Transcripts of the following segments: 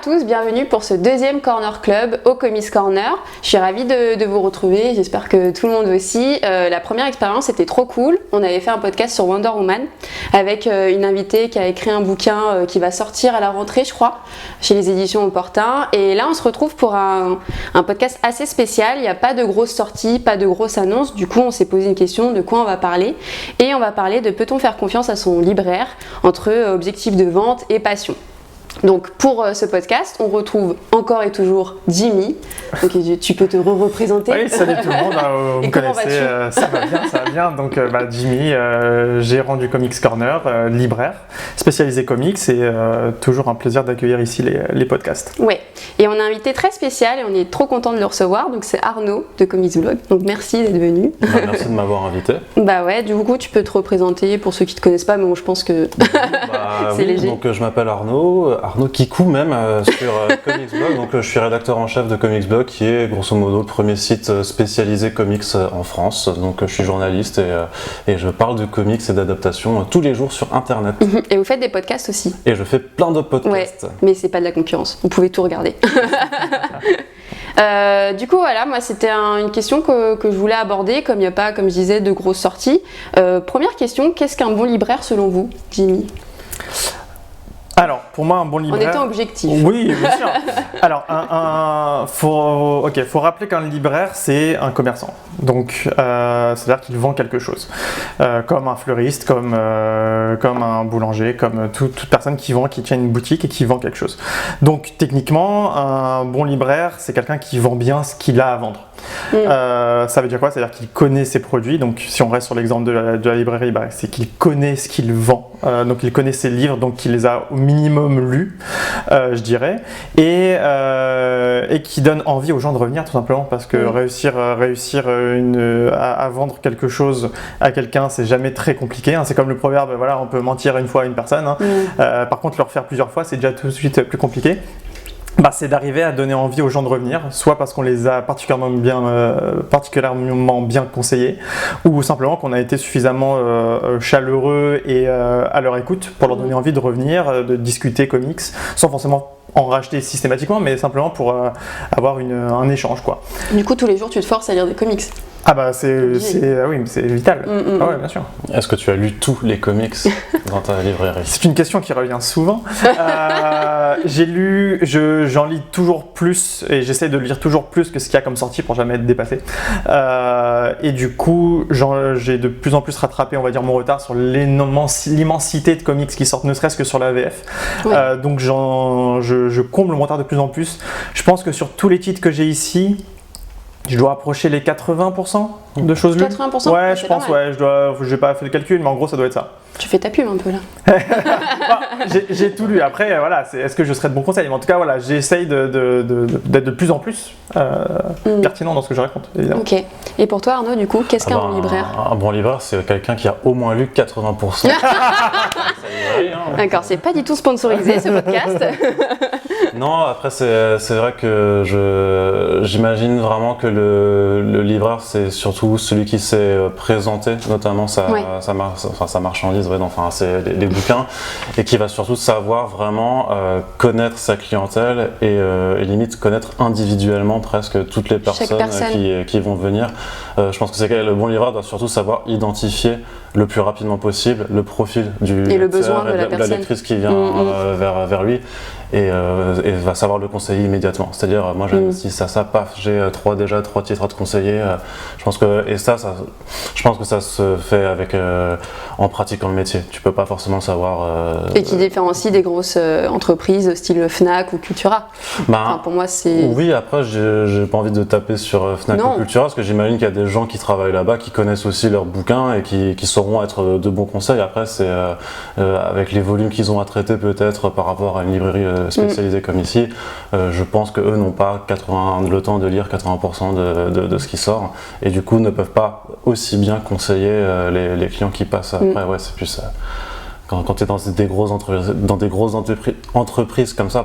tous, bienvenue pour ce deuxième Corner Club au Comics Corner. Je suis ravie de vous retrouver, j'espère que tout le monde aussi. La première expérience était trop cool. On avait fait un podcast sur Wonder Woman avec une invitée qui a écrit un bouquin qui va sortir à la rentrée, je crois, chez les éditions Opportun. Et là, on se retrouve pour un podcast assez spécial. Il n'y a pas de grosses sorties, pas de grosses annonces. Du coup, on s'est posé une question de quoi on va parler. Et on va parler de peut-on faire confiance à son libraire entre objectif de vente et passion. Donc pour ce podcast, on retrouve encore et toujours Jimmy. Donc tu peux te représenter. Oui, salut tout le monde. Vous me connaissez, ça va bien. Donc Jimmy, gérant du Comics Corner, libraire, spécialisé comics et toujours un plaisir d'accueillir ici les podcasts. Ouais. Et on a un invité très spécial et on est trop content de le recevoir. Donc c'est Arnaud de Comics Blog. Donc merci d'être venu. Merci de m'avoir invité. Bah ouais, du coup tu peux te représenter pour ceux qui te connaissent pas, mais bon, je pense que c'est léger. Donc je m'appelle Arnaud Kikou même sur Comics Blog. Donc je suis rédacteur en chef de Comics Blog, qui est grosso modo le premier site spécialisé comics en France. Donc je suis journaliste et je parle de comics et d'adaptation tous les jours sur internet. Et vous faites des podcasts aussi. Et je fais plein de podcasts. Ouais, mais c'est pas de la concurrence. Vous pouvez tout regarder. Du coup voilà, moi c'était une question que je voulais aborder, comme il n'y a pas, comme je disais, de grosses sorties. Première question, qu'est-ce qu'un bon libraire selon vous, Jimmy ? Alors, pour moi, un bon libraire... En étant objectif. Oui, bien sûr. Alors, faut rappeler qu'un libraire, c'est un commerçant. Donc, c'est-à-dire qu'il vend quelque chose. Comme un fleuriste, comme un boulanger, comme toute personne qui tient une boutique et qui vend quelque chose. Donc, techniquement, un bon libraire, c'est quelqu'un qui vend bien ce qu'il a à vendre. Ça veut dire quoi ? C'est-à-dire qu'il connaît ses produits. Donc si on reste sur l'exemple de la librairie, c'est qu'il connaît ce qu'il vend. Donc il connaît ses livres, donc il les a au minimum lus, je dirais, et qui donne envie aux gens de revenir, tout simplement, parce que réussir à vendre quelque chose à quelqu'un, c'est jamais très compliqué, hein. C'est comme le proverbe, voilà, on peut mentir une fois à une personne, hein. Par contre le refaire plusieurs fois, c'est déjà tout de suite plus compliqué. C'est d'arriver à donner envie aux gens de revenir, soit parce qu'on les a particulièrement bien conseillés, ou simplement qu'on a été suffisamment chaleureux et à leur écoute pour leur donner envie de revenir, de discuter comics, sans forcément en racheter systématiquement, mais simplement pour avoir un échange, quoi. Du coup, tous les jours, tu te forces à lire des comics. Oui, c'est vital. Ah ouais, bien sûr. Est-ce que tu as lu tous les comics dans ta librairie ? C'est une question qui revient souvent. J'en lis toujours plus et j'essaie de lire toujours plus que ce qu'il y a comme sortie pour jamais être dépassé. Et du coup, j'ai de plus en plus rattrapé, on va dire, mon retard sur l'immensité de comics qui sortent, ne serait-ce que sur la VF. Ouais. Donc je comble mon retard de plus en plus. Je pense que sur tous les titres que j'ai ici, je dois approcher les 80% de choses lues. 80%? Ouais, je pense, ouais. J'ai pas fait le calcul, mais en gros, ça doit être ça. Tu fais ta pub un peu là. J'ai tout lu. Après, voilà, est-ce que je serais de bon conseil ? Mais en tout cas, voilà, j'essaye d'être de plus en plus pertinent dans ce que je raconte, évidemment. Ok. Et pour toi, Arnaud, du coup, qu'est-ce qu'un bon libraire ? Un bon libraire, c'est quelqu'un qui a au moins lu 80%. D'accord, c'est pas du tout sponsorisé ce podcast. Non, après c'est vrai que j'imagine vraiment que le libraire, c'est surtout celui qui sait présenter notamment sa marchandise, c'est les bouquins, et qui va surtout savoir vraiment connaître sa clientèle et limite connaître individuellement presque toutes les personnes qui vont venir. Je pense que le bon libraire doit surtout savoir identifier le plus rapidement possible le profil du lecteur et de la lectrice qui vient vers lui. Et va savoir le conseiller immédiatement. C'est-à-dire, moi j'investis ça, paf, j'ai trois titres à te conseiller. Je pense que ça se fait en pratiquant le métier. Tu peux pas forcément le savoir. Et qui différencie des grosses entreprises style Fnac ou Cultura. Pour moi, c'est. Oui, après, j'ai pas envie de taper sur Fnac ou Cultura, parce que j'imagine qu'il y a des gens qui travaillent là-bas, qui connaissent aussi leurs bouquins et qui sauront être de bons conseils. Après, c'est avec les volumes qu'ils ont à traiter peut-être par rapport à une librairie spécialisés comme ici, je pense qu'eux n'ont pas le temps de lire 80% de ce qui sort, et du coup ne peuvent pas aussi bien conseiller les clients qui passent après. Ouais, c'est plus quand tu es dans des grosses entreprises comme ça,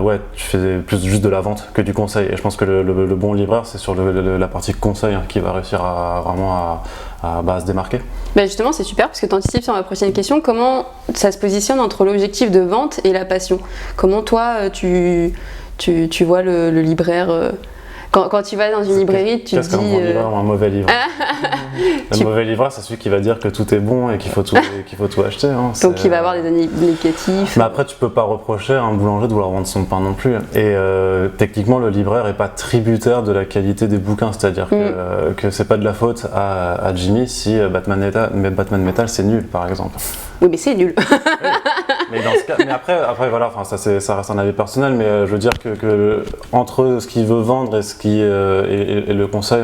ouais, tu fais plus juste de la vente que du conseil. Et je pense que le bon libraire, c'est sur la partie conseil qui va réussir à vraiment à se démarquer. Bah justement, c'est super parce que tu anticipes sur ma prochaine question. Comment ça se positionne entre l'objectif de vente et la passion? Comment toi, tu vois le libraire quand tu vas dans une librairie, tu te dis... Qu'est-ce qu'un bon libraire ou un mauvais libraire? Le mauvais libraire, c'est celui qui va dire que tout est bon et qu'il faut tout acheter. Hein. Donc il va avoir des avis négatifs. Mais après, tu peux pas reprocher à un boulanger de vouloir vendre son pain non plus. Et techniquement, le libraire est pas tributaire de la qualité des bouquins. C'est-à-dire que c'est pas de la faute à Jimmy si Batman Metal c'est nul, par exemple. Oui, mais c'est nul. Mais dans ce cas, après voilà, ça reste un avis personnel, mais je veux dire que entre ce qu'il veut vendre et et le conseil,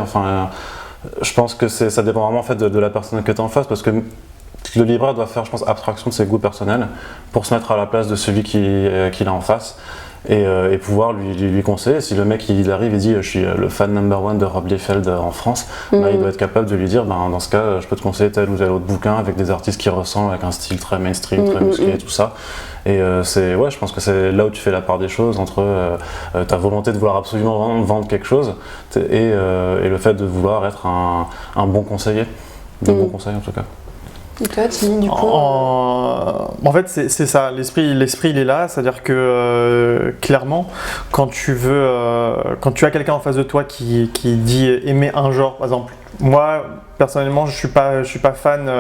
je pense que ça dépend vraiment en fait de la personne que tu es en face, parce que le libraire doit faire, je pense, abstraction de ses goûts personnels pour se mettre à la place de celui qu'il a en face. Et pouvoir lui conseiller. Si le mec il arrive et dit je suis le fan number 1 de Rob Liefeld en France, il doit être capable de lui dire dans ce cas je peux te conseiller tel ou tel autre bouquin avec des artistes qui ressemblent, avec un style très mainstream, très musclé et tout ça. Et je pense que c'est là où tu fais la part des choses entre ta volonté de vouloir absolument vendre quelque chose et le fait de vouloir être un bon conseiller, de bons conseils en tout cas. Et toi, Timmy, du coup En fait, c'est ça. L'esprit, il est là. C'est-à-dire que clairement, quand tu as quelqu'un en face de toi qui dit aimer un genre, par exemple, moi personnellement, je suis pas fan.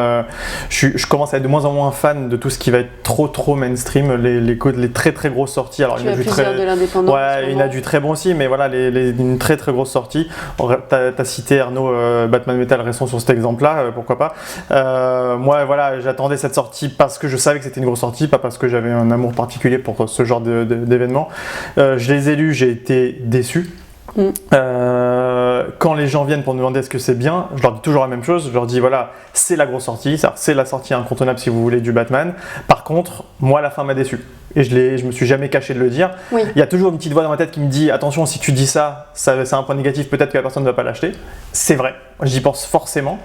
Je commence à être de moins en moins fan de tout ce qui va être trop mainstream, les très très grosses sorties. Alors il y a de l'indépendant. Ouais, il y en a du très bon aussi, mais voilà, une très très grosse sortie. T'as cité Arnaud, Batman Metal, restons sur cet exemple-là, pourquoi pas. Moi, voilà, j'attendais cette sortie parce que je savais que c'était une grosse sortie, pas parce que j'avais un amour particulier pour ce genre d'événements. Je les ai lus, j'ai été déçu. Quand les gens viennent pour me demander est-ce que c'est bien, je leur dis toujours la même chose, je leur dis voilà, c'est la grosse sortie, c'est la sortie incontournable si vous voulez du Batman. Par contre, moi la fin m'a déçu. Et je me suis jamais caché de le dire. Oui. Il y a toujours une petite voix dans ma tête qui me dit attention, si tu dis ça, c'est un point négatif, peut-être que la personne ne va pas l'acheter. C'est vrai, j'y pense forcément.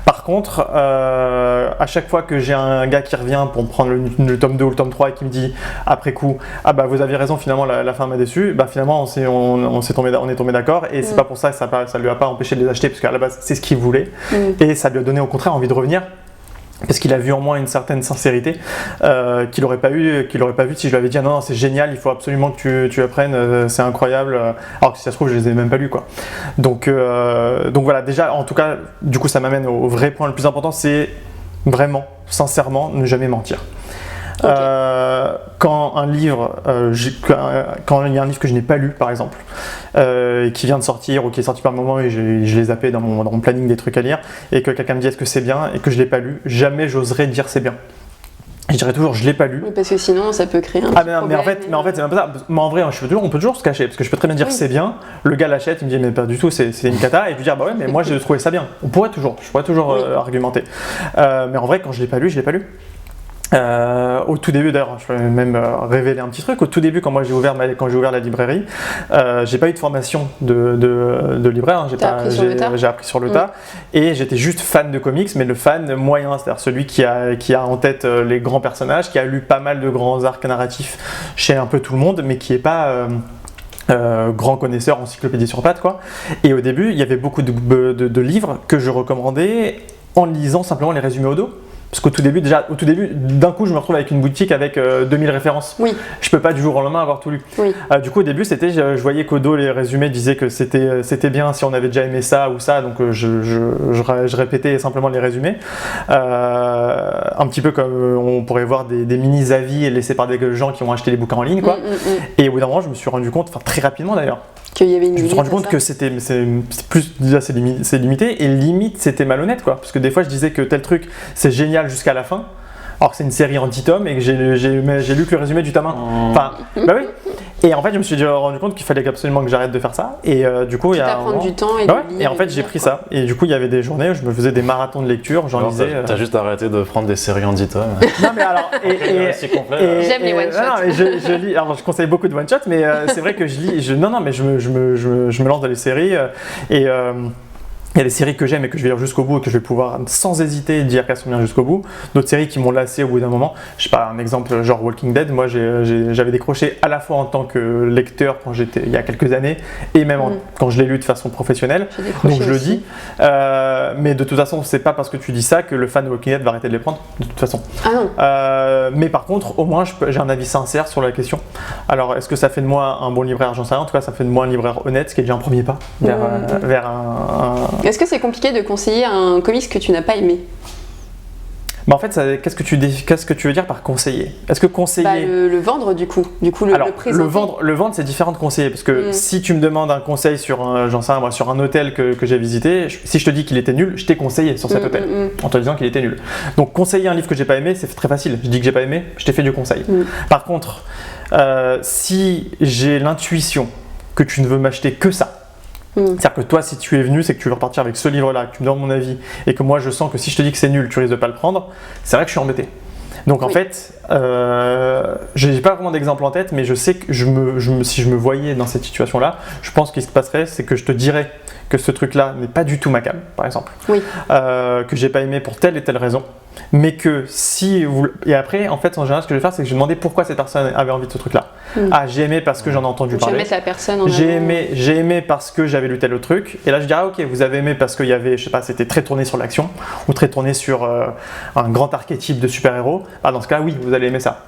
Par contre, à chaque fois que j'ai un gars qui revient pour me prendre le tome 2 ou le tome 3 et qui me dit après coup ah bah vous aviez raison, finalement la fin m'a déçu, bah finalement on est tombé d'accord et c'est pas pour ça que ça lui a pas empêché de les acheter parce qu'à la base c'est ce qu'il voulait et ça lui a donné au contraire envie de revenir. Parce qu'il a vu en moi une certaine sincérité qu'il n'aurait pas vu si je lui avais dit ah non c'est génial, il faut absolument que tu apprennes, c'est incroyable, alors que si ça se trouve je les ai même pas lus quoi. Donc voilà, déjà en tout cas du coup ça m'amène au vrai point le plus important, c'est vraiment sincèrement ne jamais mentir. Okay. Quand il y a un livre que je n'ai pas lu par exemple qui vient de sortir ou qui est sorti par moment et je l'ai zappé dans mon planning des trucs à lire et que quelqu'un me dit est-ce que c'est bien et que je l'ai pas lu, jamais j'oserais dire c'est bien. Je dirais toujours je l'ai pas lu. Oui, parce que sinon ça peut créer un problème. Mais en fait c'est même pas ça. Mais en vrai on peut toujours se cacher parce que je peux très bien dire c'est bien, le gars l'achète, il me dit mais pas du tout, c'est une cata et puis dire bah ouais mais moi j'ai trouvé ça bien. Je pourrais toujours argumenter. Mais en vrai quand je l'ai pas lu, je l'ai pas lu. Au tout début d'ailleurs, je peux même révéler un petit truc. Au tout début, quand j'ai ouvert la librairie, j'ai pas eu de formation de libraire. Hein, j'ai appris sur le tas et j'étais juste fan de comics, mais le fan moyen, c'est-à-dire celui qui a en tête les grands personnages, qui a lu pas mal de grands arcs narratifs chez un peu tout le monde, mais qui est pas grand connaisseur, encyclopédie sur pattes quoi. Et au début, il y avait beaucoup de livres que je recommandais en lisant simplement les résumés au dos. Parce qu'au tout début, d'un coup, je me retrouve avec une boutique avec 2000 références. Oui. Je peux pas du jour au lendemain avoir tout lu. Oui. Du coup, au début, je voyais qu'au dos, les résumés disaient que c'était bien si on avait déjà aimé ça ou ça, donc je répétais simplement les résumés. Un petit peu comme on pourrait voir des mini-avis laissés par des gens qui ont acheté les bouquins en ligne, quoi. Et au bout d'un moment, je me suis rendu compte, très rapidement d'ailleurs, qu'il y avait une je me suis rendu compte que c'est plus déjà c'est limité et limite c'était malhonnête quoi, parce que des fois je disais que tel truc c'est génial jusqu'à la fin alors que c'est une série en 10 tomes et que j'ai lu que le résumé du tome 1. Enfin bah oui. Et en fait je me suis rendu compte qu'il fallait absolument que j'arrête de faire ça et du coup il y a prendre du temps et en fait j'ai pris ça et du coup il y avait des journées où je me faisais des marathons de lecture, j'en lisais. T'as juste arrêté de prendre des séries en 10 tomes. Non mais alors j'aime les one shots. Je lis, alors je conseille beaucoup de one shots mais c'est vrai que je lis mais je me lance dans les séries Il y a des séries que j'aime et que je vais lire jusqu'au bout et que je vais pouvoir sans hésiter dire qu'elles sont bien jusqu'au bout. D'autres séries qui m'ont lassé au bout d'un moment. Je sais pas, un exemple genre Walking Dead. Moi, j'avais décroché à la fois en tant que lecteur quand j'étais il y a quelques années et même quand je l'ai lu de façon professionnelle. Donc je le dis. Mais de toute façon, c'est pas parce que tu dis ça que le fan de Walking Dead va arrêter de les prendre. De toute façon. Ah non. Mais par contre, au moins, j'ai un avis sincère sur la question. Alors, est-ce que ça fait de moi un bon libraire? J'en sais rien. En tout cas, ça fait de moi un libraire honnête, ce qui est déjà un premier pas vers un. Est-ce que c'est compliqué de conseiller un comics que tu n'as pas aimé? Bah en fait, qu'est-ce que tu veux dire par conseiller? Est-ce que conseiller... le vendre du coup Alors, le présenter. le vendre c'est différent de conseiller, parce que si tu me demandes un conseil sur sur un hôtel que j'ai visité, si je te dis qu'il était nul, je t'ai conseillé sur cet hôtel, en te disant qu'il était nul. Donc conseiller un livre que j'ai pas aimé, c'est très facile. Je dis que j'ai pas aimé, je t'ai fait du conseil. Par contre, si j'ai l'intuition que tu ne veux m'acheter que ça, c'est-à-dire que toi, si tu es venu, c'est que tu veux repartir avec ce livre-là, que tu me donnes mon avis, et que moi je sens que si je te dis que c'est nul, tu risques de pas le prendre, c'est vrai que je suis embêté. Donc en fait, je n'ai pas vraiment d'exemple en tête, mais je sais que si je me voyais dans cette situation-là, je pense qu'il se passerait, c'est que je te dirais que ce truc-là n'est pas du tout ma came, par exemple, que j'ai pas aimé pour telle et telle raison, mais que si vous... Et après, en fait, en général, ce que je vais faire, c'est que je vais demander pourquoi cette personne avait envie de ce truc-là. Ah, j'ai aimé parce que j'en ai entendu parler. Mettre la personne en j'ai aimé parce que j'avais lu tel autre truc. Et là, je dirais, ah, ok, vous avez aimé parce qu'il y avait, je sais pas, c'était très tourné sur l'action ou très tourné sur un grand archétype de super-héros. Ah, dans ce cas, oui, vous allez aimer ça.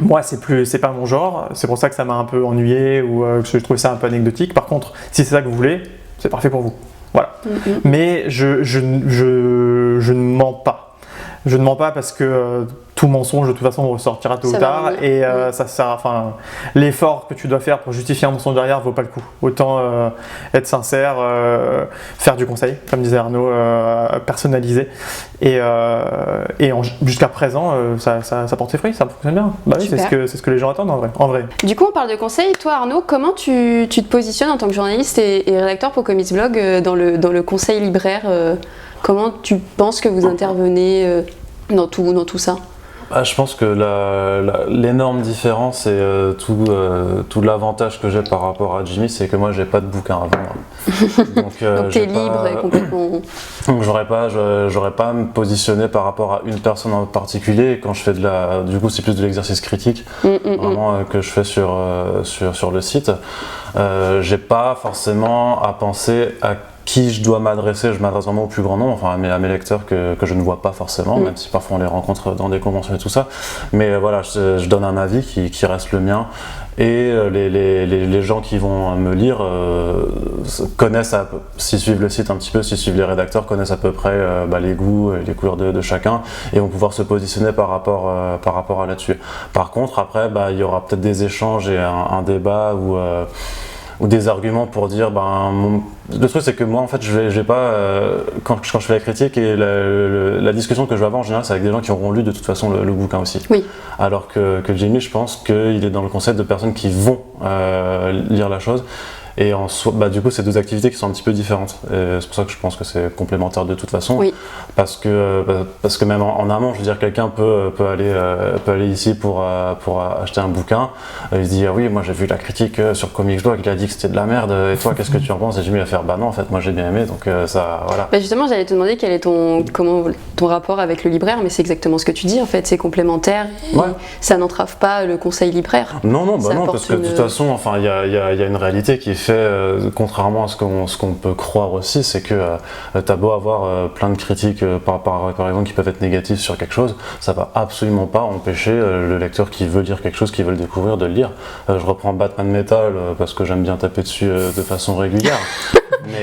Moi, c'est pas mon genre. C'est pour ça que ça m'a un peu ennuyé ou que je trouvais ça un peu anecdotique. Par contre, si c'est ça que vous voulez, c'est parfait pour vous. Voilà. Mais je ne mens pas. Je ne mens pas parce que tout mensonge de toute façon ressortira tôt ou tard et ça sert. Enfin, l'effort que tu dois faire pour justifier un mensonge derrière vaut pas le coup. Autant être sincère, faire du conseil, comme disait Arnaud, personnalisé et jusqu'à présent ça porte ses fruits, ça fonctionne bien. Bah oui, c'est ce que les gens attendent en vrai. Du coup, on parle de conseil. Toi, Arnaud, comment tu te positionnes en tant que journaliste et rédacteur pour Comics Blog dans le conseil libraire? Comment tu penses que vous intervenez dans tout ça? Je pense que l'énorme différence et tout l'avantage que j'ai par rapport à Jimmy, c'est que moi j'ai pas de bouquin à vendre. Donc t'es libre et complètement. Donc j'aurais pas à me positionner par rapport à une personne en particulier. Quand je fais du coup c'est plus de l'exercice critique vraiment que je fais sur le site. J'ai pas forcément à penser à qui je dois m'adresser. Je m'adresse vraiment au plus grand nombre, enfin à mes lecteurs que je ne vois pas forcément, même si parfois on les rencontre dans des conventions et tout ça. Mais voilà, je donne un avis qui reste le mien. Et les gens qui vont me lire connaissent, s'ils suivent le site un petit peu, s'ils suivent les rédacteurs, connaissent à peu près les goûts et les couleurs de chacun et vont pouvoir se positionner par rapport à là-dessus. Par contre, après, il y aura peut-être des échanges et un débat ou des arguments pour dire le truc c'est que moi en fait je vais pas quand je fais la critique et la discussion que je vais avoir en général c'est avec des gens qui auront lu de toute façon le bouquin aussi. Alors que Jamie, je pense qu'il est dans le concept de personnes qui vont lire la chose. Et du coup, c'est deux activités qui sont un petit peu différentes. Et c'est pour ça que je pense que c'est complémentaire de toute façon. Parce que même en amont, je veux dire, quelqu'un peut aller ici pour acheter un bouquin. Il se dit, ah oui, moi j'ai vu la critique sur Comics Blog, il a dit que c'était de la merde. Et toi, qu'est-ce que tu en penses? Et j'ai mis à faire, non, en fait, moi j'ai bien aimé. Donc ça, voilà. Justement, j'allais te demander quel est ton rapport avec le libraire, mais c'est exactement ce que tu dis en fait, c'est complémentaire. Ça n'entrave pas le conseil libraire. Non, parce que de toute façon, enfin, il y a une réalité qui est faite, contrairement à ce qu'on peut croire aussi, c'est que t'as beau avoir plein de critiques par exemple qui peuvent être négatives sur quelque chose, ça va absolument pas empêcher le lecteur qui veut lire quelque chose, qui veut le découvrir, de le lire. Je reprends Batman Metal parce que j'aime bien taper dessus de façon régulière.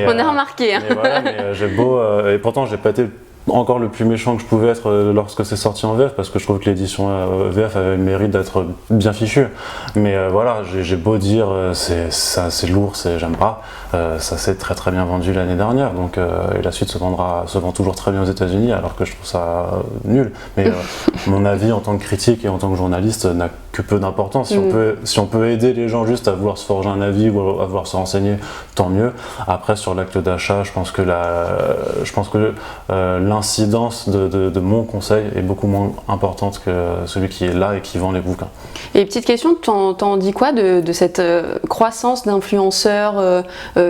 On a remarqué. Mais j'ai beau et pourtant j'ai pas été encore le plus méchant que je pouvais être lorsque c'est sorti en VF, parce que je trouve que l'édition VF avait le mérite d'être bien fichue. Mais voilà, j'ai beau dire c'est lourd, j'aime pas. Ça s'est très très bien vendu l'année dernière, donc et la suite se vend toujours très bien aux États-Unis, alors que je trouve ça nul. Mais mon avis en tant que critique et en tant que journaliste n'a que peu d'importance. Si on peut aider les gens juste à vouloir se forger un avis ou à vouloir se renseigner, tant mieux. Après, sur l'acte d'achat, je pense que l'incidence de mon conseil est beaucoup moins importante que celui qui est là et qui vend les bouquins. Et petite question, t'en dis quoi de cette croissance d'influenceurs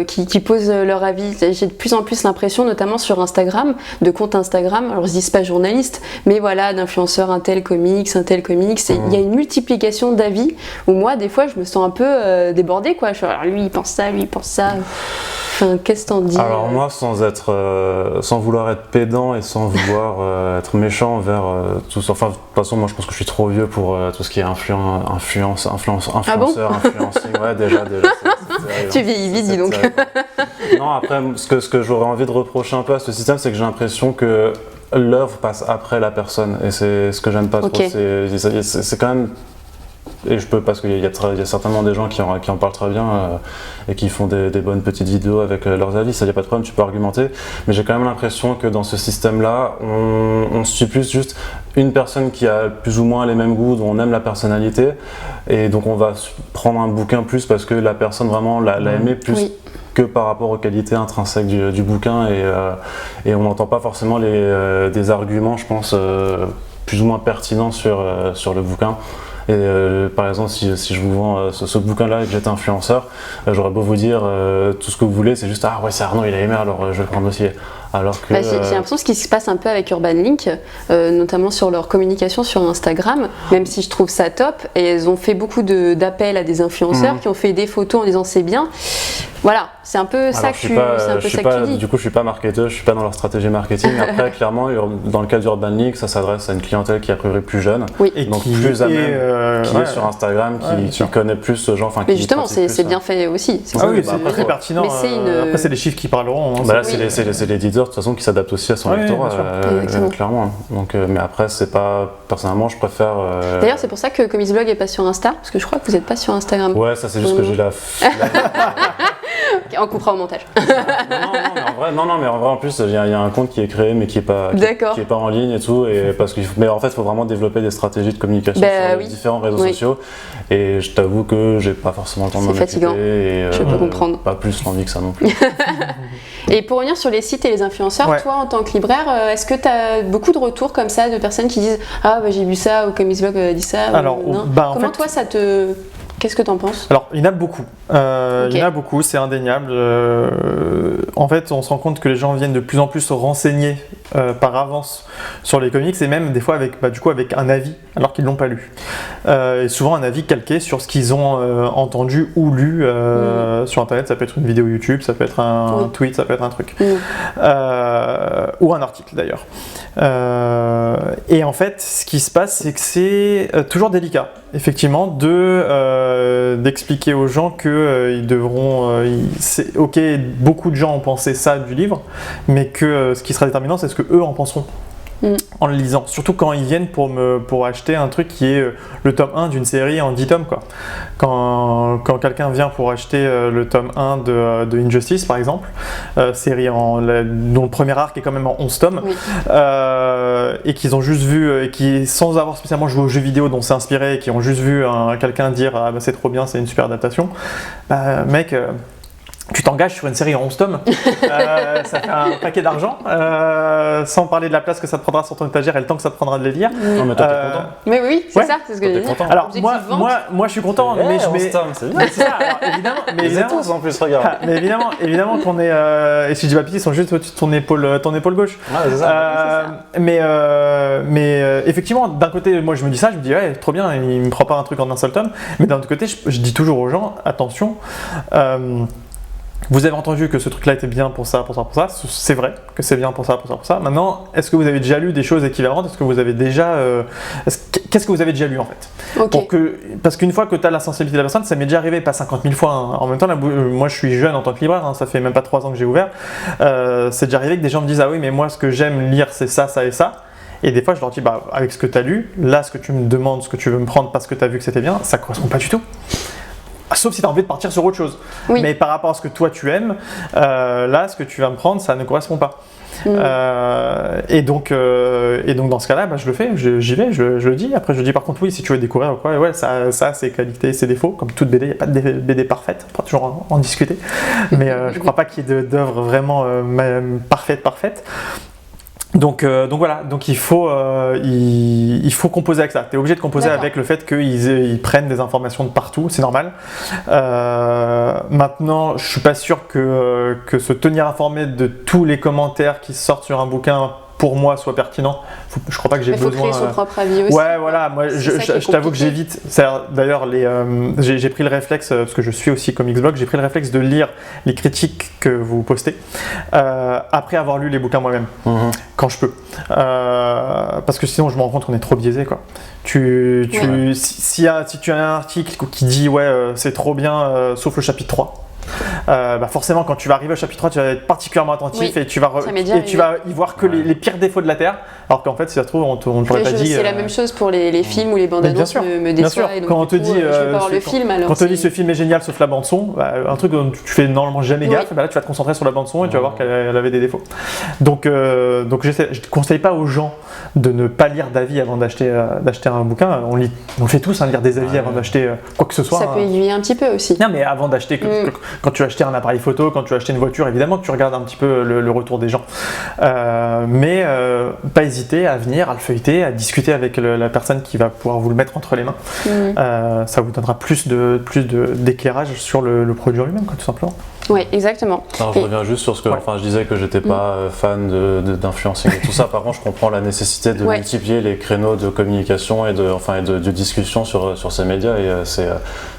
qui posent leur avis? J'ai de plus en plus l'impression, notamment sur Instagram, de comptes Instagram, alors je dis pas journaliste, mais voilà, d'influenceurs un tel comics, il y a une multiplication d'avis où moi, des fois, je me sens un peu débordée, quoi. Alors, lui, il pense ça, lui, il pense ça. Enfin, qu'est-ce que t'en dis? Alors moi, sans vouloir être pédant et sans vouloir être méchant envers tout ça. Enfin, de toute façon, moi, je pense que je suis trop vieux pour tout ce qui est influenceur, influencing. Ouais, déjà. Tu vieillis vite, dis donc. Non, après, ce que j'aurais envie de reprocher un peu à ce système, c'est que j'ai l'impression que l'œuvre passe après la personne, et c'est ce que j'aime pas trop. C'est quand même. Et je peux, parce qu'il y a certainement des gens qui en parlent très bien et qui font des bonnes petites vidéos avec leurs avis, ça y a pas de problème, tu peux argumenter, mais j'ai quand même l'impression que dans ce système-là, on suit plus juste une personne qui a plus ou moins les mêmes goûts, dont on aime la personnalité, et donc on va prendre un bouquin plus parce que la personne vraiment l'a aimé plus que par rapport aux qualités intrinsèques du bouquin, et on n'entend pas forcément des arguments, je pense, plus ou moins pertinents sur le bouquin. Et par exemple, si je vous vends ce bouquin-là et que j'étais influenceur, j'aurais beau vous dire tout ce que vous voulez, c'est juste ah ouais, c'est Arnaud, il a aimé, alors je vais le prendre aussi. Alors que, j'ai l'impression ce qui se passe un peu avec Urban Link, notamment sur leur communication sur Instagram, même si je trouve ça top, et elles ont fait beaucoup d'appels à des influenceurs qui ont fait des photos en disant c'est bien. Voilà, c'est un peu ça que tu dis. Du coup, je suis pas marketeur, je suis pas dans leur stratégie marketing. Après, clairement, dans le cas d'Urban Link, ça s'adresse à une clientèle qui est a priori plus jeune, et donc qui plus à même, qui est ouais, sur Instagram, qui connaît plus ce genre. Mais justement, c'est bien fait aussi. Ah oui, c'est très pertinent. Après, c'est les chiffres qui parleront. Bah là, c'est l'éditeur de toute façon qui s'adapte aussi à son lectorat, clairement. Donc, mais après, c'est pas. Personnellement, je préfère. D'ailleurs, c'est pour ça que Comics Blog est pas sur Insta, parce que je crois que vous n'êtes pas sur Instagram. Ouais, ça c'est juste que j'ai la. On coupera au montage. Non, mais en vrai, en plus, il y a un compte qui est créé, mais qui est pas en ligne et tout. Mais en fait, il faut vraiment développer des stratégies de communication sur les différents réseaux sociaux. Et je t'avoue que j'ai pas forcément le temps de m'en occuper. C'est fatigant. Je peux comprendre. Pas plus l'envie que ça non plus. Et pour revenir sur les sites et les influenceurs, toi, en tant que libraire, est-ce que tu as beaucoup de retours comme ça de personnes qui disent ah bah, j'ai vu ça, ou Comics Blog dit ça? Alors, comment toi ça te. Qu'est-ce que tu en penses? Alors, il y en a beaucoup. Il y en a beaucoup, c'est indéniable. En fait, on se rend compte que les gens viennent de plus en plus se renseigner par avance sur les comics, et même des fois avec un avis, alors qu'ils ne l'ont pas lu. Et souvent un avis calqué sur ce qu'ils ont entendu ou lu sur Internet. Ça peut être une vidéo YouTube, ça peut être un tweet, ça peut être un truc. Ou un article d'ailleurs. Et en fait, ce qui se passe, c'est que c'est toujours délicat, effectivement, d'expliquer aux gens que ils devront. Ok, beaucoup de gens ont pensé ça du livre, mais que ce qui sera déterminant, c'est ce que eux en penseront. En le lisant, surtout quand ils viennent pour acheter un truc qui est le tome 1 d'une série en 10 tomes, quoi. Quand quelqu'un vient pour acheter le tome 1 de Injustice par exemple, série dont le premier arc est quand même en 11 tomes, et qu'ils ont juste vu, et qui sans avoir spécialement joué aux jeux vidéo dont c'est inspiré, et qui ont juste vu quelqu'un dire ah bah c'est trop bien, c'est une super adaptation, bah mec, tu t'engages sur une série en 11 tomes, ça fait un paquet d'argent, sans parler de la place que ça te prendra sur ton étagère et le temps que ça te prendra de les lire. Non, mais toi t'es content. Mais oui, c'est ça, c'est ce que j'ai dit. Alors moi je suis content, mais je mets. C'est bien. C'est ça, alors, évidemment, mais évidemment. Tous en plus, regarde. Mais évidemment qu'on est. Et si je dis pas pitié, ils sont juste au-dessus de ton épaule gauche. Ouais, c'est ça. Mais effectivement, d'un côté, moi je me dis ça, je me dis ouais, trop bien, il me prend pas un truc en un seul tome. Mais d'un autre côté, je dis toujours aux gens, attention. Vous avez entendu que ce truc-là était bien pour ça, pour ça, pour ça. C'est vrai que c'est bien pour ça, pour ça, pour ça. Maintenant, est-ce que vous avez déjà lu des choses équivalentes? Est-ce que vous avez déjà... Qu'est-ce que vous avez déjà lu en fait? Parce qu'une fois que tu as la sensibilité de la personne, ça m'est déjà arrivé, pas 50 000 fois. Hein. En même temps, moi je suis jeune en tant que libraire, hein, ça fait même pas 3 ans que j'ai ouvert. C'est déjà arrivé que des gens me disent ah oui, mais moi ce que j'aime lire c'est ça, ça et ça. Et des fois je leur dis bah avec ce que tu as lu, là ce que tu me demandes, ce que tu veux me prendre parce que tu as vu que c'était bien, ça correspond pas du tout. Sauf si tu as envie de partir sur autre chose. Oui. Mais par rapport à ce que toi tu aimes, là, ce que tu vas me prendre, ça ne correspond pas. Et donc dans ce cas-là, bah, je le fais, j'y vais, je le dis. Après, je dis par contre, oui, si tu veux découvrir ou quoi, ouais, ça c'est qualité, c'est défaut. Comme toute BD, il n'y a pas de BD parfaite, on peut toujours en discuter. Mais je ne crois pas qu'il y ait d'œuvre vraiment parfaite. Donc voilà, donc il faut composer avec ça. Tu es obligé de composer avec le fait qu'ils prennent des informations de partout, c'est normal. Maintenant, je suis pas sûr que se tenir informé de tous les commentaires qui sortent sur un bouquin pour moi soit pertinent. Je crois pas que j'ai besoin. Il faut créer son propre avis aussi. Ouais, voilà. Moi, je t'avoue que j'évite. D'ailleurs, j'ai pris le réflexe parce que je suis aussi Comics Blog. J'ai pris le réflexe de lire les critiques que vous postez après avoir lu les bouquins moi-même, quand je peux. Parce que sinon, je me rends compte qu'on est trop biaisé, quoi. Si tu as un article qui dit c'est trop bien, sauf le chapitre 3. Forcément, quand tu vas arriver au chapitre 3, tu vas être particulièrement attentif et tu vas y voir que les pires défauts de la Terre. Alors qu'en fait, si ça se trouve, on ne t'aurait pas dit. C'est la même chose pour les films où les bandes annonces me déçoivent. Quand on te dit, quand on te dit ce film est génial sauf la bande son, un truc dont tu fais normalement jamais gaffe, là tu vas te concentrer sur la bande son et tu vas voir qu'elle avait des défauts. Donc je ne conseille pas aux gens de ne pas lire d'avis avant d'acheter un bouquin. On fait tous lire des avis avant d'acheter quoi que ce soit. Ça peut aiguiller un petit peu aussi. Non, mais avant d'acheter, quand tu vas acheter un appareil photo, quand tu vas acheter une voiture, évidemment que tu regardes un petit peu le retour des gens. Mais pas hésiter à venir, à le feuilleter, à discuter avec la personne qui va pouvoir vous le mettre entre les mains. Ça vous donnera plus d'éclairage sur le produit lui-même, tout simplement. Oui, exactement. Alors, je reviens juste sur ce que je disais que j'étais pas fan d'influencing et tout ça. Par contre, je comprends la nécessité de multiplier les créneaux de communication et de discussion sur ces médias. Et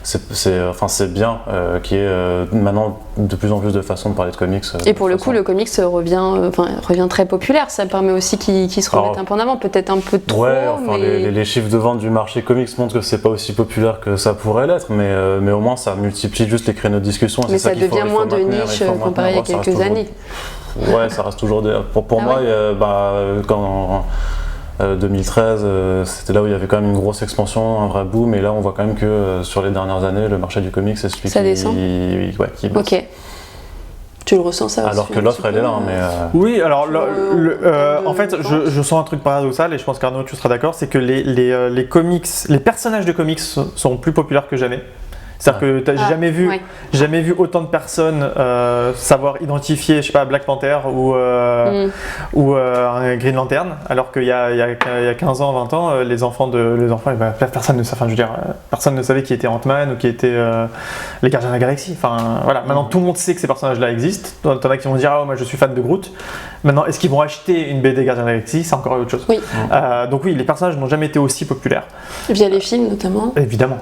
c'est bien qu'il y ait maintenant de plus en plus de façons de parler de comics. Et pour le coup, le comics revient très populaire. Ça permet aussi qu'ils se remettent un peu en avant, peut-être un peu trop. Ouais, les chiffres de vente du marché comics montrent que c'est pas aussi populaire que ça pourrait l'être, mais au moins ça multiplie juste les créneaux de discussion. Mais ça devient moins de niche comparé à quelques années. Ouais, ça reste toujours pour moi, quand 2013, c'était là où il y avait quand même une grosse expansion, un vrai boom, et là on voit quand même que sur les dernières années, le marché du comics c'est celui qui baisse. Ok. Tu le ressens ça alors que l'offre elle est là, mais oui, alors en fait je sens un truc paradoxal et je pense qu'Arnaud tu seras d'accord, c'est que les comics, les personnages de comics sont plus populaires que jamais. C'est-à-dire que tu n'as jamais vu autant de personnes savoir identifier, je sais pas, Black Panther ou un Green Lantern, alors qu'il y a 15 ans, 20 ans, les enfants, personne ne savait qui était Ant-Man ou qui était les Gardiens de la Galaxie. Enfin, voilà. Maintenant, tout le monde sait que ces personnages-là existent. T'en as qui vont dire, moi je suis fan de Groot. Maintenant, est-ce qu'ils vont acheter une BD Gardiens de la Galaxie? C'est encore autre chose. Oui. Donc oui, les personnages n'ont jamais été aussi populaires. Via les films notamment. Évidemment,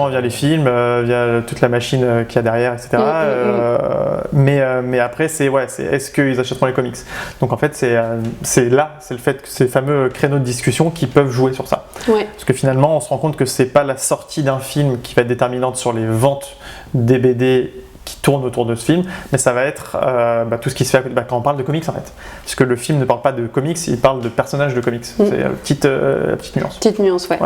via les films, via toute la machine qu'il y a derrière, etc. Mais après, est-ce qu'ils achèteront les comics? Donc en fait, c'est le fait que ces fameux créneaux de discussion qui peuvent jouer sur ça. Ouais. Parce que finalement, on se rend compte que c'est pas la sortie d'un film qui va être déterminante sur les ventes des BD qui tournent autour de ce film, mais ça va être tout ce qui se fait quand on parle de comics en fait. Parce que le film ne parle pas de comics, il parle de personnages de comics. C'est la petite nuance. Petite nuance, ouais.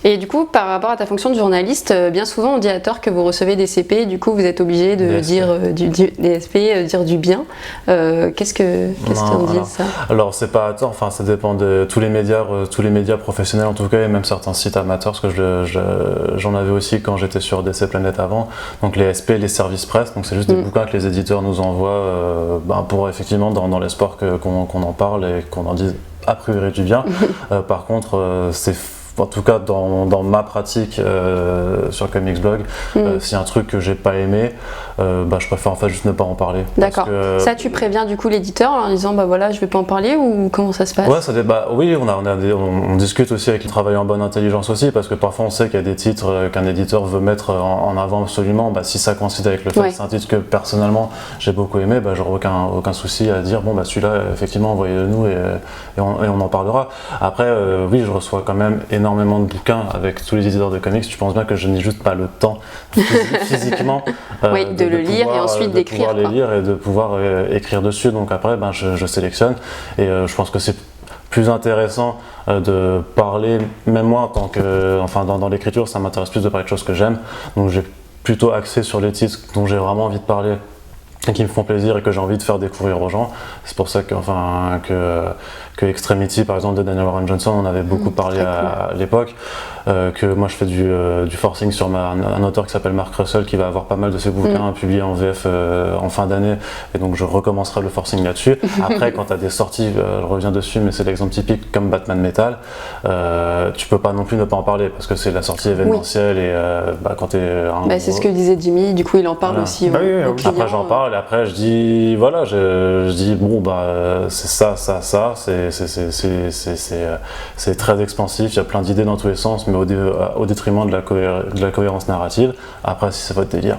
Et du coup, par rapport à ta fonction de journaliste, bien souvent on dit à tort que vous recevez des CP, du coup vous êtes obligé de dire des SP, dire du bien. Qu'est-ce qu'on dit ça? Alors c'est pas à tort, ça dépend de tous les médias professionnels en tout cas, et même certains sites amateurs, parce que j'en avais aussi quand j'étais sur DC Planet avant. Donc les SP, les services presse, donc c'est juste des bouquins que les éditeurs nous envoient pour effectivement dans l'espoir qu'on en parle et qu'on en dise a priori du bien. Par contre, c'est en tout cas dans ma pratique sur Comics Blog, s'il y a un truc que j'ai pas aimé, je préfère en fait juste ne pas en parler. D'accord. Ça tu préviens du coup l'éditeur en disant je vais pas en parler, ou comment ça se passe? Ouais, oui, on discute aussi avec le travail en bonne intelligence aussi, parce que parfois on sait qu'il y a des titres qu'un éditeur veut mettre en avant absolument. Si ça coïncide avec le fait que c'est un titre que personnellement j'ai beaucoup aimé, j'aurai aucun souci à dire celui-là effectivement envoyez-le-nous et on en parlera. Après oui, je reçois quand même énormément de bouquins avec tous les éditeurs de comics. Je pense bien que je n'ai juste pas le temps physiquement de le lire et ensuite d'écrire. De pouvoir les lire et de pouvoir écrire dessus. Donc après, je sélectionne et je pense que c'est plus intéressant de parler, même moi en tant que, dans l'écriture, ça m'intéresse plus de parler de choses que j'aime. Donc j'ai plutôt axé sur les titres dont j'ai vraiment envie de parler et qui me font plaisir et que j'ai envie de faire découvrir aux gens. C'est pour ça que Extremity, par exemple, de Daniel Warren Johnson, on avait beaucoup parlé à l'époque. Que moi je fais du forcing sur un auteur qui s'appelle Mark Russell, qui va avoir pas mal de ses bouquins publiés en VF en fin d'année, et donc je recommencerai le forcing là-dessus. Après, quand tu as des sorties, je reviens dessus, mais c'est l'exemple typique comme Batman Metal, tu peux pas non plus ne pas en parler parce que c'est la sortie événementielle et quand t'es c'est ce que disait Jimmy, du coup il en parle aussi. Après j'en parle et après je dis voilà, je dis bon c'est ça, c'est très expansif, il y a plein d'idées dans tous les sens, mais au détriment de la cohérence narrative. Après, si c'est votre délire,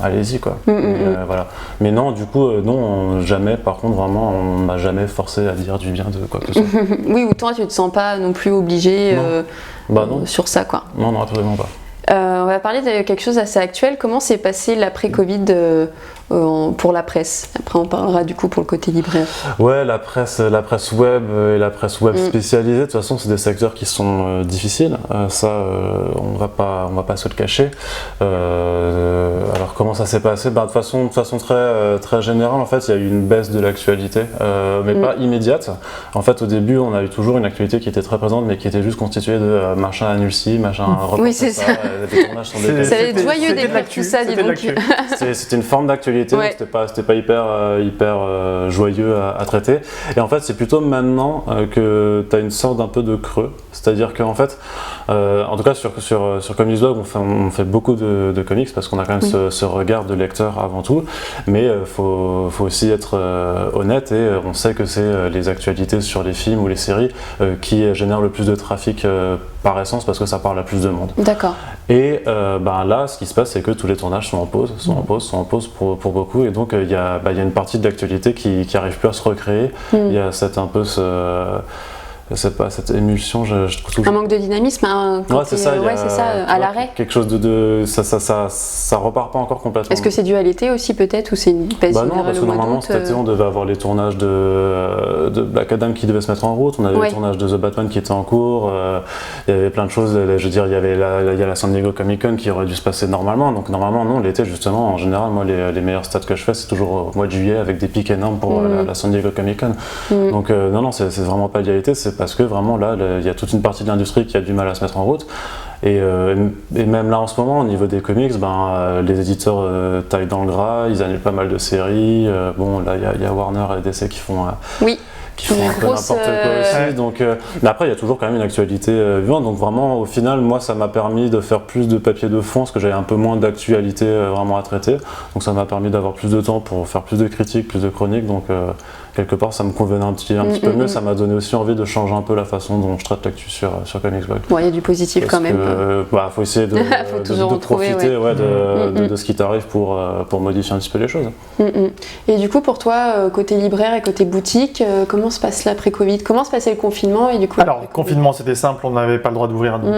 allez-y quoi. Voilà. Mais non, du coup, non, jamais. Par contre, vraiment, on m'a jamais forcé à dire du bien de quoi que ce soit. Oui, ou toi, tu te sens pas non plus obligé non. sur ça, quoi. Non, absolument pas. On va parler de quelque chose d'assez actuel. Comment s'est passé l'après-Covid pour la presse? Après, on parlera du coup pour le côté libraire. Ouais, la presse web et la presse web spécialisée, de toute façon, c'est des secteurs qui sont difficiles. On va pas se le cacher. Alors, comment ça s'est passé? De façon très générale, en fait, il y a eu une baisse de l'actualité, mais pas immédiate. En fait, au début, on a eu toujours une actualité qui était très présente, mais qui était juste constituée de machin annule ci, machin reporte. Oui, c'est ça. Des tournages sont décalés. Ça allait être joyeux d'écrire tout ça, dis donc. C'était une forme d'actualité, donc c'était pas hyper joyeux à traiter. Et en fait, c'est plutôt maintenant que tu as une sorte d'un peu de creux. C'est-à-dire qu'en fait, en tout cas sur Comics Blog, on fait beaucoup de comics parce qu'on a quand même ce regard de lecteur avant tout. Mais faut aussi être honnête et on sait que c'est les actualités sur les films ou les séries qui génèrent le plus de trafic par essence parce que ça parle à plus de monde. D'accord. Et là, ce qui se passe, c'est que tous les tournages sont en pause pour beaucoup, et donc il y a une partie de l'actualité qui arrive plus à se recréer. Il y a cette émulsion, je trouve toujours. Un manque de dynamisme, c'est ça, à l'arrêt. Quelque chose ça repart pas encore complètement. Est-ce que c'est dû à l'été aussi peut-être, ou c'est une baisse non, parce que normalement cet été on devait avoir les tournages de Black Adam qui devaient se mettre en route, on avait les tournages de The Batman qui étaient en cours, il y avait plein de choses, je veux dire, il y a la San Diego Comic Con qui aurait dû se passer normalement, donc normalement non, l'été justement, en général, moi les meilleurs stats que je fais c'est toujours au mois de juillet avec des pics énormes pour la San Diego Comic Con. Donc non, c'est vraiment pas lié à l'été, c'est parce que vraiment là, il y a toute une partie de l'industrie qui a du mal à se mettre en route. Et même là en ce moment, au niveau des comics, les éditeurs taillent dans le gras, ils annulent pas mal de séries. Là, il y a Warner et DC qui font un peu n'importe quoi aussi. Donc, mais après, il y a toujours quand même une actualité vivante. Donc vraiment, au final, moi, ça m'a permis de faire plus de papier de fond, parce que j'avais un peu moins d'actualité vraiment à traiter. Donc ça m'a permis d'avoir plus de temps pour faire plus de critiques, plus de chroniques. Donc quelque part, ça me convenait un petit peu mieux. Ça m'a donné aussi envie de changer un peu la façon dont je traite l'actu sur Comics Blog. Il y a du positif quand même. Faut essayer de profiter de ce qui t'arrive pour modifier un petit peu les choses. Et du coup, pour toi, côté libraire et côté boutique, comment se passe l'après-Covid? Comment se passait le confinement et du coup, alors, le confinement, c'était simple, on n'avait pas le droit d'ouvrir, donc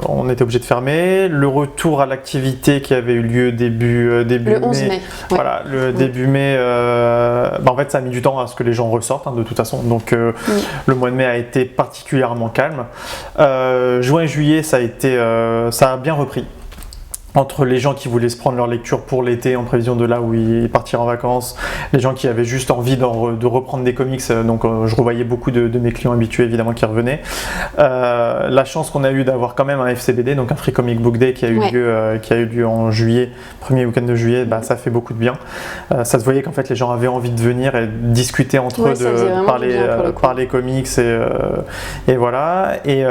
on était obligé de fermer. Le retour à l'activité qui avait eu lieu début le 11 mai. Voilà, début mai, en fait, ça a mis du temps à ce que les gens ressortent, de toute façon. Donc, le mois de mai a été particulièrement calme. Juin et juillet, ça a bien repris. Entre les gens qui voulaient se prendre leur lecture pour l'été en prévision de là où ils partirent en vacances, les gens qui avaient juste envie de reprendre des comics, donc je revoyais beaucoup de mes clients habitués évidemment qui revenaient. La chance qu'on a eu d'avoir quand même un FCBD, donc un Free Comic Book Day qui a eu lieu en juillet, premier week-end de juillet, ça fait beaucoup de bien. Ça se voyait qu'en fait les gens avaient envie de venir et discuter entre eux, de parler comics et voilà. Et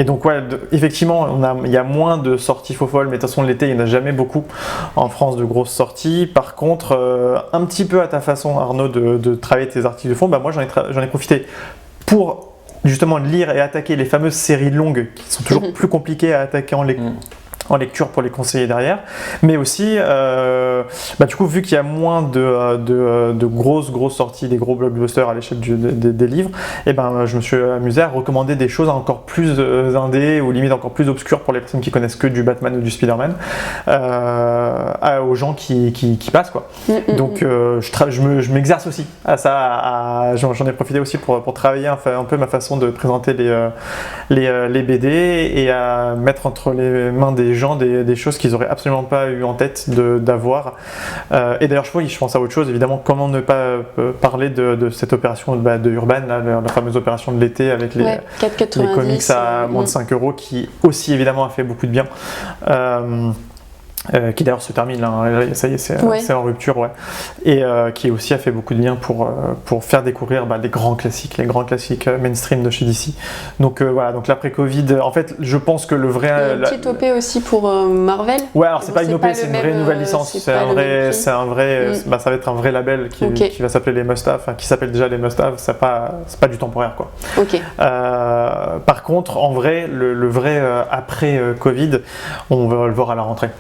donc effectivement il y a moins de sorties folle, mais de toute façon l'été il n'y en a jamais beaucoup en France de grosses sorties. Par contre, un petit peu à ta façon Arnaud de travailler tes articles de fond, moi j'en ai profité pour justement lire et attaquer les fameuses séries longues qui sont toujours plus compliquées à attaquer en lecture pour les conseiller derrière, mais aussi du coup vu qu'il y a moins de grosses sorties, des gros blockbusters à l'échelle des livres, je me suis amusé à recommander des choses encore plus indées ou limite encore plus obscures pour les personnes qui connaissent que du Batman ou du Spider-Man aux gens qui passent quoi. Donc je m'exerce aussi à ça, j'en ai profité aussi pour travailler un peu ma façon de présenter les BD et à mettre entre les mains des gens des choses qu'ils n'auraient absolument pas eu en tête d'avoir. Et d'ailleurs, je pense à autre chose, évidemment, comment ne pas parler de cette opération de Urban, là, la fameuse opération de l'été avec les comics à moins de 5 euros, qui aussi évidemment a fait beaucoup de bien. Qui d'ailleurs se termine, là, ça y est, c'est en rupture, et qui aussi a fait beaucoup de bien pour faire découvrir les grands classiques mainstream de chez DC. Donc voilà, donc l'après-Covid, en fait, je pense que le vrai... Une petite OP aussi pour Marvel. Ouais, alors c'est pas une OP, c'est une vraie nouvelle licence. Ça va être un vrai label qui va s'appeler les Must-Have, qui s'appelle déjà les Must-Have, c'est pas du temporaire, quoi. Ok. Par contre, en vrai, le vrai après-Covid, on va le voir à la rentrée.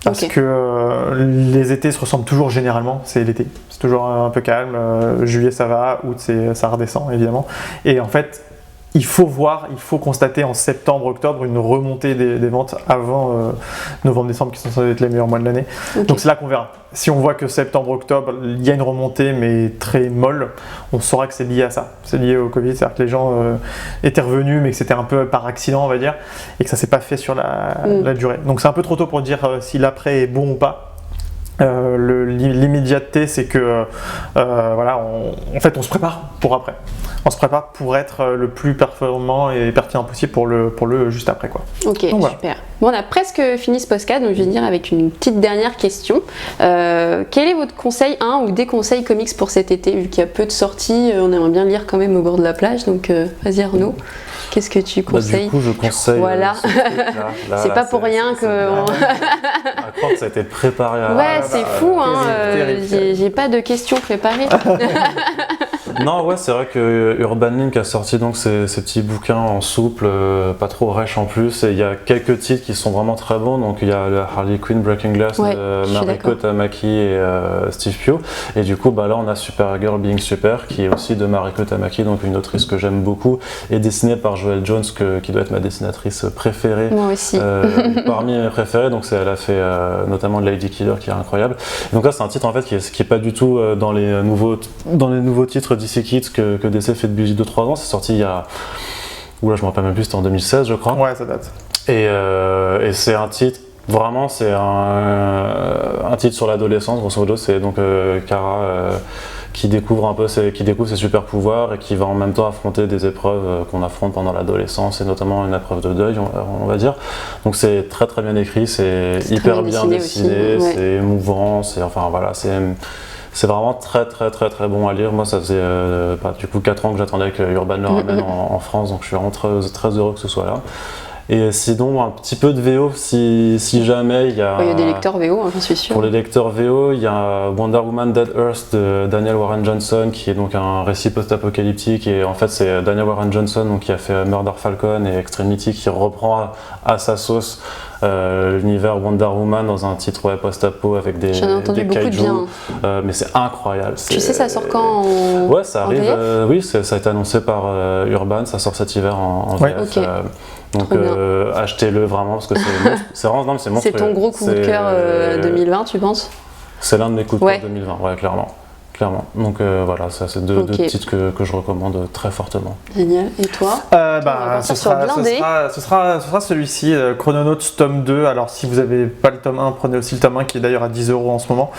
Parce que les étés se ressemblent toujours généralement, c'est l'été. C'est toujours un peu calme, juillet ça va, août ça redescend évidemment. Et en fait, il faut constater en septembre-octobre une remontée des ventes avant novembre-décembre qui sont censés être les meilleurs mois de l'année. Donc c'est là qu'on verra. Si on voit que septembre-octobre, il y a une remontée mais très molle, on saura que c'est lié à ça. C'est lié au Covid, c'est-à-dire que les gens étaient revenus mais que c'était un peu par accident, on va dire, et que ça ne s'est pas fait sur la durée. Donc c'est un peu trop tôt pour dire si l'après est bon ou pas. L'immédiateté, c'est que en fait on se prépare pour après. On se prépare pour être le plus performant et pertinent possible pour le juste après, quoi. Ok, donc, super. Bon, on a presque fini ce podcast, donc je vais dire avec une petite dernière question. Quel est votre conseil, un ou des conseils comics pour cet été? Vu qu'il y a peu de sorties, on aimerait bien lire quand même au bord de la plage, donc vas-y Arnaud. Qu'est-ce que tu conseilles? Du coup, je conseille. Voilà. C'est pas pour rien que. À croire que ça a été préparé. C'est fou, j'ai pas de questions préparées. Non, c'est vrai que Urban Link a sorti donc ces petits bouquins en souple, pas trop rêches en plus, et il y a quelques titres qui sont vraiment très bons. Donc il y a le Harley Quinn Breaking Glass de Mariko Tamaki et Steve Pugh, et du coup là on a Supergirl Being Super qui est aussi de Mariko Tamaki, donc une autrice que j'aime beaucoup, et dessinée par Joelle Jones qui doit être ma dessinatrice préférée. Moi aussi. Parmi mes préférées, donc elle a fait notamment Lady Killer qui est incroyable. Et donc là c'est un titre en fait qui est pas du tout dans les nouveaux titres DC Kids que DC fait depuis 2-3 ans. C'est sorti il y a... Oula, je me rappelle même plus, c'était en 2016 je crois. Ouais, ça date. Et c'est un titre, vraiment c'est un titre sur l'adolescence, grosso modo. C'est donc Kara qui découvre ses super pouvoirs et qui va en même temps affronter des épreuves qu'on affronte pendant l'adolescence, et notamment une épreuve de deuil, on va dire. Donc c'est très très bien écrit, c'est hyper bien dessiné, c'est émouvant, c'est vraiment très très très très bon à lire. Moi ça faisait du coup 4 ans que j'attendais que Urban le ramène en France, donc je suis vraiment très, très heureux que ce soit là. Et sinon un petit peu de VO si jamais il y a... Il y a des lecteurs VO, j'en suis sûr. Pour les lecteurs VO, il y a Wonder Woman Dead Earth de Daniel Warren Johnson, qui est donc un récit post-apocalyptique, et en fait c'est Daniel Warren Johnson donc, qui a fait Murder Falcon et Extremity, qui reprend à sa sauce l'univers Wonder Woman dans un titre post-apo avec des J'en ai entendu beaucoup kaiju, de bien. Mais c'est incroyable. Tu sais ça sort quand Ouais, ça arrive, oui, ça a été annoncé par Urban, ça sort cet hiver en VF. Donc achetez-le vraiment parce que c'est vraiment c'est monstrueux. C'est ton gros coup de cœur 2020, tu penses? C'est l'un de mes coups de cœur 2020, clairement. Donc voilà, ça c'est deux titres que je recommande très fortement. Génial. Et toi? Ce sera celui-ci, Chrononauts tome 2. Alors si vous n'avez pas le tome 1, prenez aussi le tome 1 qui est d'ailleurs à 10 € en ce moment.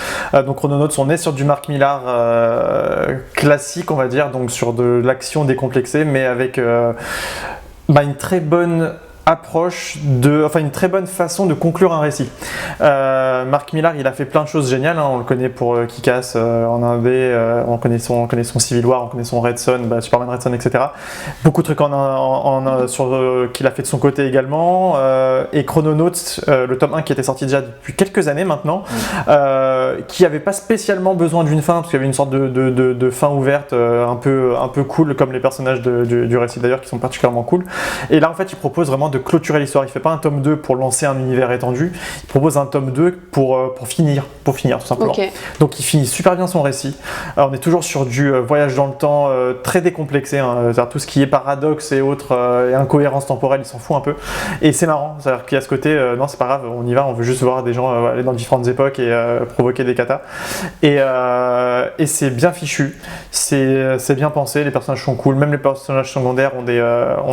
Donc Chrononauts, on est sur du Mark Millar classique, on va dire, donc sur de l'action décomplexée, mais avec une très bonne approche une très bonne façon de conclure un récit. Mark Millar, il a fait plein de choses géniales, on le connaît pour Kick-Ass en indé, on connaît son Civil War, on connaît son Red Son, Superman Red Son, etc. Beaucoup de trucs qu'il a fait de son côté également, et Chrononauts, le tome 1 qui était sorti déjà depuis quelques années maintenant, qui n'avait pas spécialement besoin d'une fin, parce qu'il y avait une sorte de fin ouverte un peu cool, comme les personnages du récit d'ailleurs, qui sont particulièrement cool. Et là en fait il propose vraiment de clôturer l'histoire. Il fait pas un tome 2 pour lancer un univers étendu, il propose un tome 2 pour finir tout simplement. Donc il finit super bien son récit. Alors, on est toujours sur du voyage dans le temps très décomplexé, c'est-à-dire tout ce qui est paradoxe et autres et incohérence temporelle, il s'en fout un peu. Et c'est marrant, c'est-à-dire qu'il y a ce côté non c'est pas grave, on y va, on veut juste voir des gens aller dans différentes époques et provoquer des katas. Et c'est bien fichu, c'est bien pensé, les personnages sont cool, même les personnages secondaires ont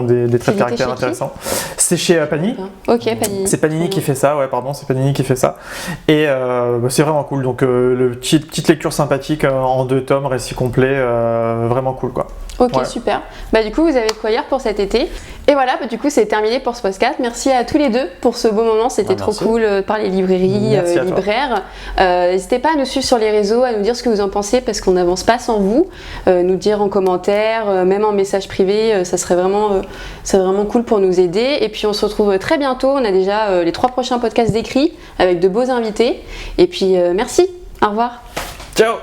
des traits de caractère intéressants. C'est chez Panini. Ok, Panini. C'est Panini qui fait ça, c'est Panini qui fait ça. Et c'est vraiment cool. Donc, petite lecture sympathique en 2 tomes, récit complet, vraiment cool quoi. Ok, super. Du coup, vous avez de quoi lire pour cet été. Et voilà, du coup, c'est terminé pour ce podcast. Merci à tous les deux pour ce beau moment. C'était trop cool par les librairies, libraires. N'hésitez pas à nous suivre sur les réseaux, à nous dire ce que vous en pensez parce qu'on n'avance pas sans vous. Nous dire en commentaire, même en message privé, ça serait vraiment cool pour nous aider. Et puis, on se retrouve très bientôt. On a déjà les 3 prochains podcasts d'écrits avec de beaux invités. Et puis, merci. Au revoir. Ciao.